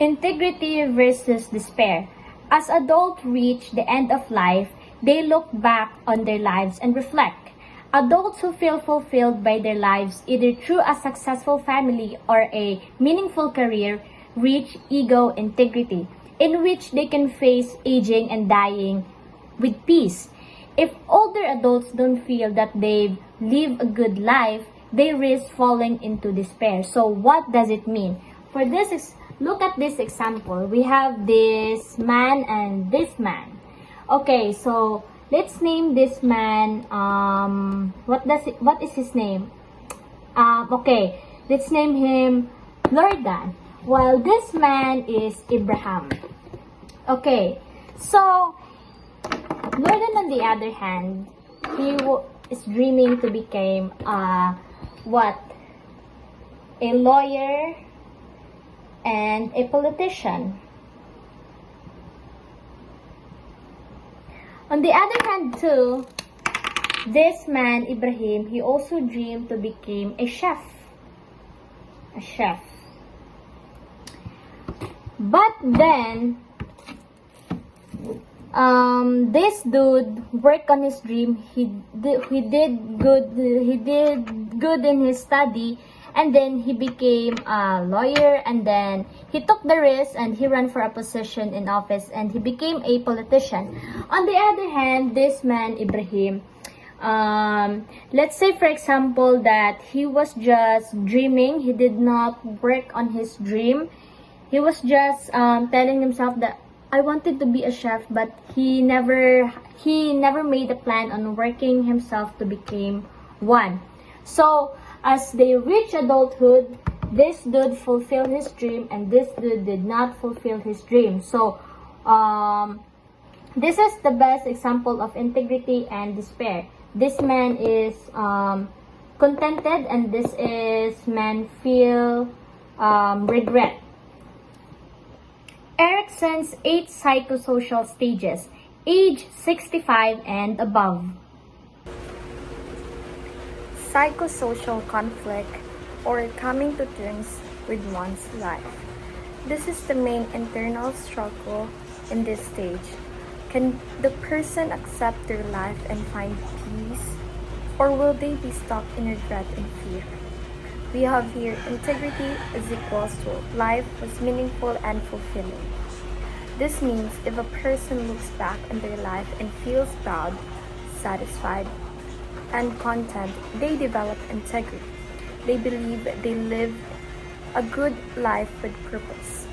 Integrity versus despair. As adults reach the end of life, they look back on their lives and reflect. Adults who feel fulfilled by their lives, either through a successful family or a meaningful career, reach ego integrity, in which they can face aging and dying with peace. If older adults don't feel that they've lived a good life, they risk falling into despair. So what does it mean? For this is look at this example. We have this man and this man. Okay, so let's name this man what is his name? Okay, let's name him Lordan. While this man is Abraham. Okay, so Lordan, on the other hand, is dreaming to become what? A lawyer and a politician. On the other hand too, this man, Ibrahim, he also dreamed to become a chef. A chef. But then, this dude worked on his dream. He did good in his study, and then he became a lawyer, and then he took the risk and he ran for a position in office and he became a politician. On the other hand, this man Ibrahim, let's say for example that he was just dreaming. He did not work on his dream. He was just telling himself that I wanted to be a chef, but he never made a plan on working himself to become one. So as they reach adulthood, this dude fulfilled his dream and this dude did not fulfill his dream. So this is the best example of integrity and despair. This man is contented and this is man feel regret. Erikson's 8 psychosocial stages, age 65 and above. Psychosocial conflict, or coming to terms with one's life. This is the main internal struggle in this stage. Can the person accept their life and find peace, or will they be stuck in regret and fear? We have here integrity is equals to life was meaningful and fulfilling. This means if a person looks back on their life and feels proud, satisfied, and content, they develop integrity. They believe they live a good life with purpose.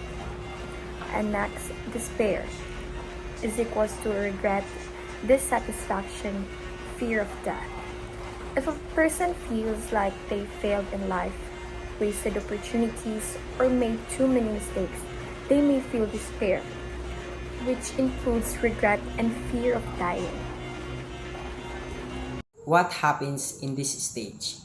And next, despair is equals to regret, dissatisfaction, fear of death. If a person feels like they failed in life, wasted opportunities, or made too many mistakes, they may feel despair, which includes regret and fear of dying. What happens in this stage?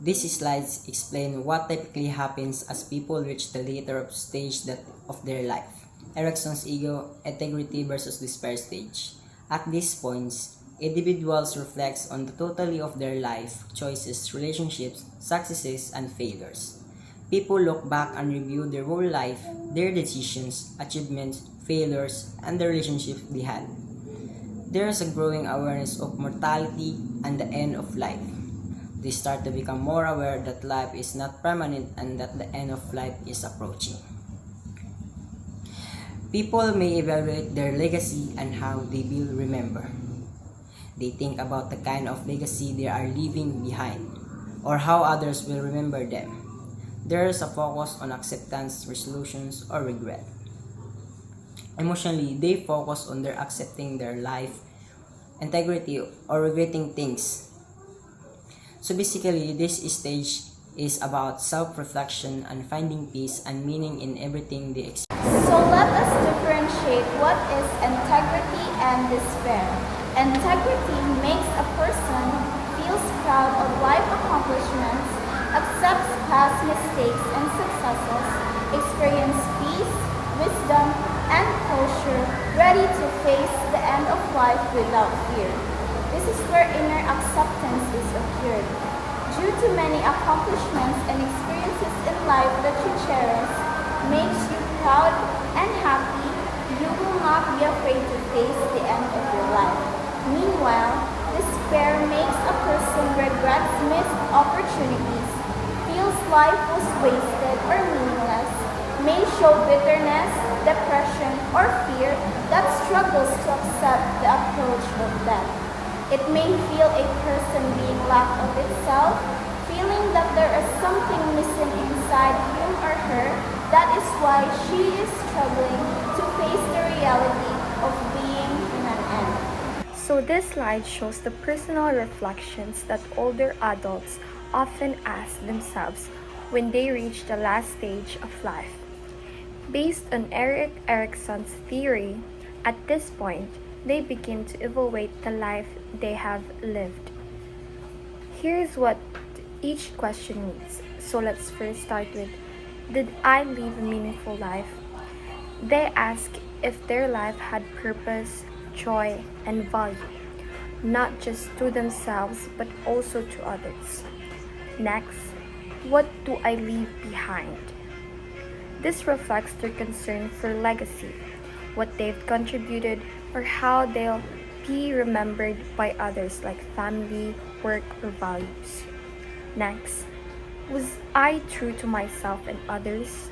These slides explain what typically happens as people reach the later stage of their life. Erikson's ego, integrity versus despair stage. At these points, individuals reflect on the totality of their life, choices, relationships, successes, and failures. People look back and review their whole life, their decisions, achievements, failures, and the relationships they had. There is a growing awareness of mortality and the end of life. They start to become more aware that life is not permanent and that the end of life is approaching. People may evaluate their legacy and how they will remember. They think about the kind of legacy they are leaving behind, or how others will remember them. There is a focus on acceptance, resolutions, or regret. Emotionally, they focus on their accepting their life, integrity, or regretting things. So basically, this stage is about self-reflection and finding peace and meaning in everything they experience. So let us differentiate what is integrity and despair. Integrity makes a person feels proud of life accomplishments, accepts past mistakes and successes, experience peace, wisdom, and closure, ready to face the end of life without fear. This is where inner acceptance is occurred. Due to many accomplishments and experiences in life that you cherish, makes you proud and happy, you will not be afraid to face the end of your life. Meanwhile, despair makes a person regret missed opportunities, feels life was wasted or meaningless, may show bitterness, depression, or fear that struggles to accept the approach of death. It may feel a person being lack of itself, feeling that there is something missing inside him or her. That is why she is struggling to face the reality of being in an end. So this slide shows the personal reflections that older adults often ask themselves when they reach the last stage of life. Based on Erik Erikson's theory, at this point, they begin to evaluate the life they have lived. Here's what each question means. So let's first start with, did I live a meaningful life? They ask if their life had purpose, joy, and value, not just to themselves but also to others. Next, what do I leave behind? This reflects their concern for legacy, what they've contributed, or how they'll be remembered by others like family, work, or values. Next, was I true to myself and others?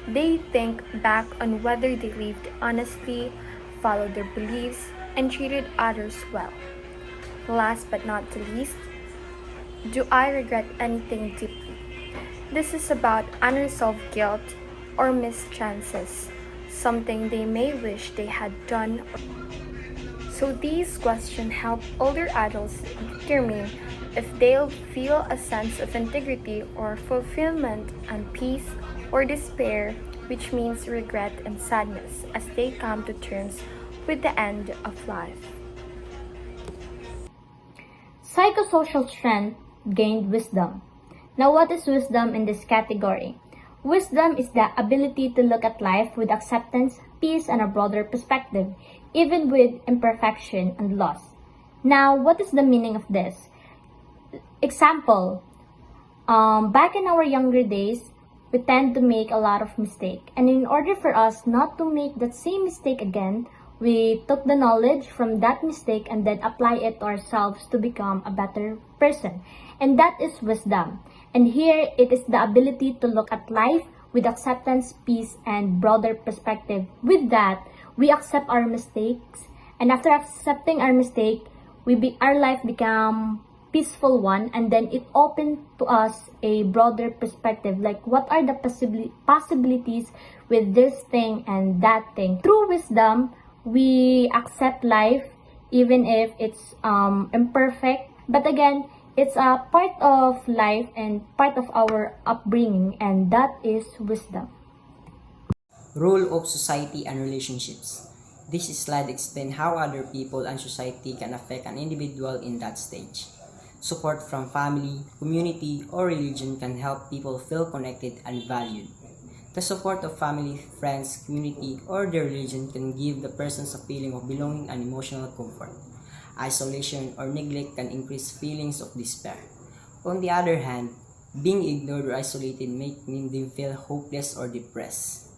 They think back on whether they lived honestly, followed their beliefs, and treated others well. Last but not the least, do I regret anything deeply? This is about unresolved guilt or missed chances, something they may wish they had done. So these questions help older adults determine if they'll feel a sense of integrity or fulfillment and peace, or despair, which means regret and sadness as they come to terms with the end of life. Psychosocial strength gained wisdom. Now, what is wisdom in this category? Wisdom is the ability to look at life with acceptance, peace, and a broader perspective, even with imperfection and loss. Now, what is the meaning of this? Example, back in our younger days, we tend to make a lot of mistakes. And in order for us not to make that same mistake again, we took the knowledge from that mistake and then apply it to ourselves to become a better person. And that is wisdom. And here it is the ability to look at life with acceptance, peace, and broader perspective. With that, we accept our mistakes. And after accepting our mistake, our life become peaceful one, and then it opened to us a broader perspective, like what are the possibilities with this thing and that thing. Through wisdom, we accept life even if it's imperfect, but again, it's a part of life and part of our upbringing, and that is wisdom. Role of society and relationships. This slide explains how other people and society can affect an individual in that stage. Support from family, community, or religion can help people feel connected and valued. The support of family, friends, community, or their religion can give the persons a feeling of belonging and emotional comfort. Isolation or neglect can increase feelings of despair. On the other hand, being ignored or isolated may make them feel hopeless or depressed.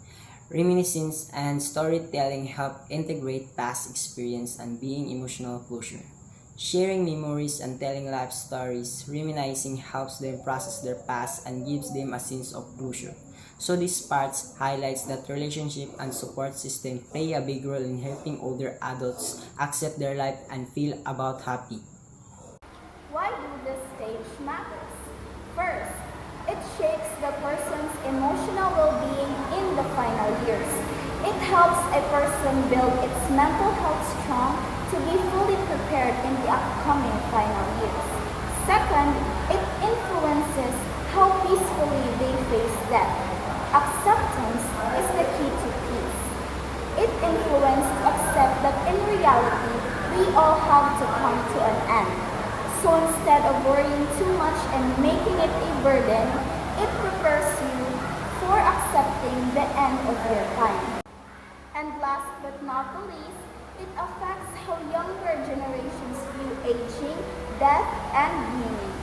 Reminiscence and storytelling help integrate past experience and being emotional closure. Sharing memories and telling life stories, reminiscing helps them process their past and gives them a sense of closure. So these parts highlights that relationship and support system play a big role in helping older adults accept their life and feel about happy. Why do this stage matters? First, it shapes the person's emotional well-being in the final years. It helps a person build its mental health strong to be fully prepared in the upcoming final years. Second, it influences how peacefully they face death. Acceptance is the key to peace. It influences to accept that in reality, we all have to come to an end. So instead of worrying too much and making it a burden, it prepares you for accepting the end of your time. And last but not the least, it affects how younger generations view aging, death, and meaning.